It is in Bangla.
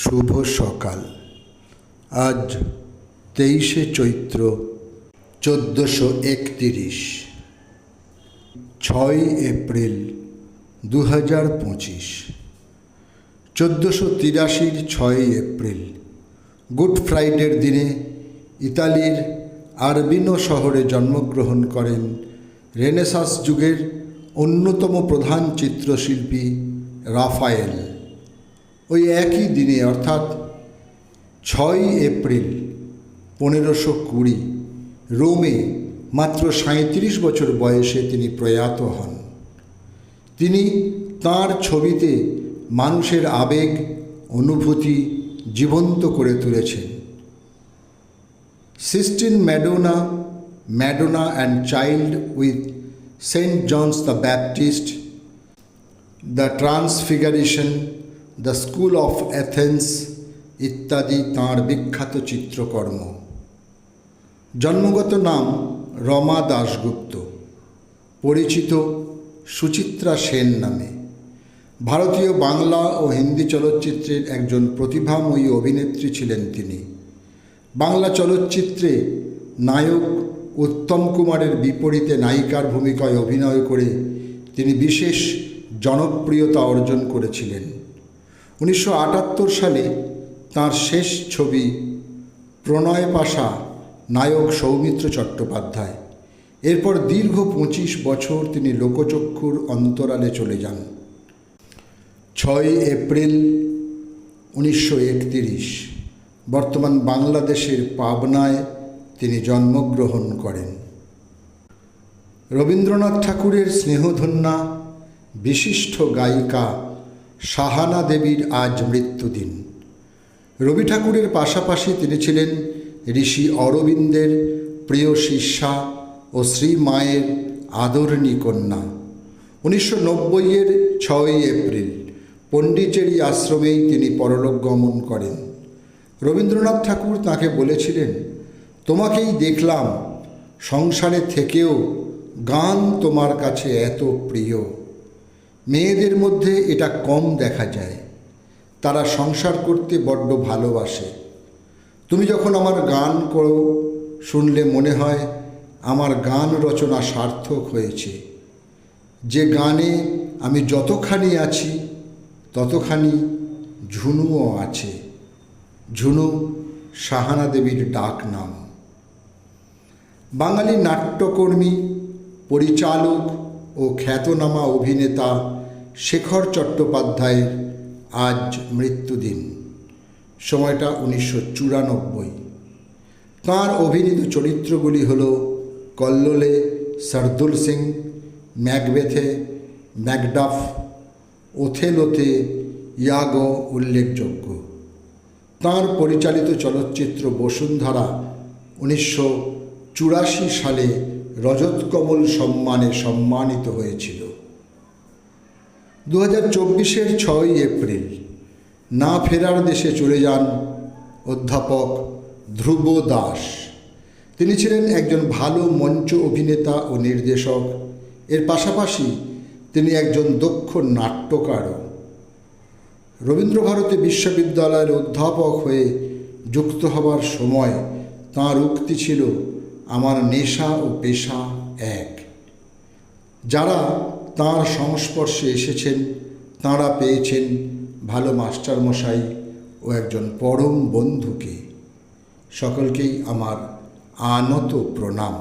শুভ সকাল। আজ 23শে চৈত্র 1431, 6 এপ্রিল 2025। 1483 6 এপ্রিল গুড ফ্রাইডের দিনে ইতালির আরবিনো শহরে জন্মগ্রহণ করেন রেনেসাঁস যুগের অন্যতম প্রধান চিত্রশিল্পী রাফায়েল। ওই একই দিনে অর্থাৎ 6 এপ্রিল 1520 রোমে মাত্র 37 বছর বয়সে তিনি প্রয়াত হন। তিনি তাঁর ছবিতে মানুষের আবেগ অনুভূতি জীবন্ত করে তুলেছেন। Sistine Madonna and child with Saint John's the Baptist, the Transfiguration, the school of Athens ইত্যাদি তাঁর বিখ্যাত চিত্রকর্ম। জন্মগত নাম রমা দাশগুপ্ত, পরিচিত সুচিত্রা সেন নামে। ভারতীয় বাংলা ও হিন্দি চলচ্চিত্রের একজন প্রতিভাময়ী অভিনেত্রী ছিলেন তিনি। বাংলা চলচ্চিত্রে নায়ক উত্তম কুমারের বিপরীতে নায়িকার ভূমিকায় অভিনয় করে তিনি বিশেষ জনপ্রিয়তা অর্জন করেছিলেন। 1978 সালে তাঁর শেষ ছবি প্রণয় পাশা নায়ক সৌমিত্র চট্টোপাধ্যায়। এরপর দীর্ঘ 25 বছর তিনি লোকচক্ষুর অন্তরালে চলে যান। 6 এপ্রিল 1931 বর্তমান বাংলাদেশের পাবনায় তিনি জন্মগ্রহণ করেন। রবীন্দ্রনাথ ঠাকুরের স্নেহধন্যা বিশিষ্ট গায়িকা সাহানা দেবীর আজ মৃত্যুদিন। রবি ঠাকুরের পাশাপাশি তিনি ছিলেন ঋষি অরবিন্দের প্রিয় শিষ্যা ও শ্রী মায়ের আদরণী কন্যা। 1990-এর 6 এপ্রিল পণ্ডিচেরি আশ্রমেই তিনি পরলোক গমন করেন। রবীন্দ্রনাথ ঠাকুর তাঁকে বলেছিলেন, তোমাকেই দেখলাম সংসারে থেকেও গান তোমার কাছে এত প্রিয়। মেয়েদের মধ্যে এটা কম দেখা যায়, তারা সংসার করতে বড্ড ভালোবাসে। তুমি যখন আমার গান করো শুনলে মনে হয় আমার গান রচনা সার্থক হয়েছে। যে গানে আমি যতখানি আছি ততখানি ঝুনুও আছে। ঝুনু সাহানা দেবীর ডাক নাম। বাঙালি নাট্যকর্মী, পরিচালক ও খ্যাতনামা অভিনেতা শেখর চট্টোপাধ্যায়ের আজ মৃত্যুদিন। সময়টা 1994। তাঁর অভিনীত চরিত্রগুলি হল কল্লোলে সরদুল সিং, ম্যাকবেথে, ম্যাকডাফ, ওথেলোতে ইয়াগো উল্লেখযোগ্য। তাঁর পরিচালিত চলচ্চিত্র বসুন্ধরা 1984 সালে রজতকমল সম্মানে সম্মানিত হয়েছিল। 2024-এর 6 এপ্রিল না ফেরার দেশে চলে যান অধ্যাপক ধ্রুব দাস। তিনি ছিলেন একজন ভালো মঞ্চ অভিনেতা ও নির্দেশক। এর পাশাপাশি তিনি একজন দক্ষ নাট্যকারও। রবীন্দ্রভারতী বিশ্ববিদ্যালয়ের অধ্যাপক হয়ে যুক্ত হবার সময় তাঁর উক্তি ছিল, আমার নেশা ও পেশা এক। যারা তাঁর সংস্পর্শে এসেছেন তাঁরা পেয়েছেন ভালো মাস্টারমশাই ও একজন পরম বন্ধুকে। সকলকেই আমার আনত প্রণাম।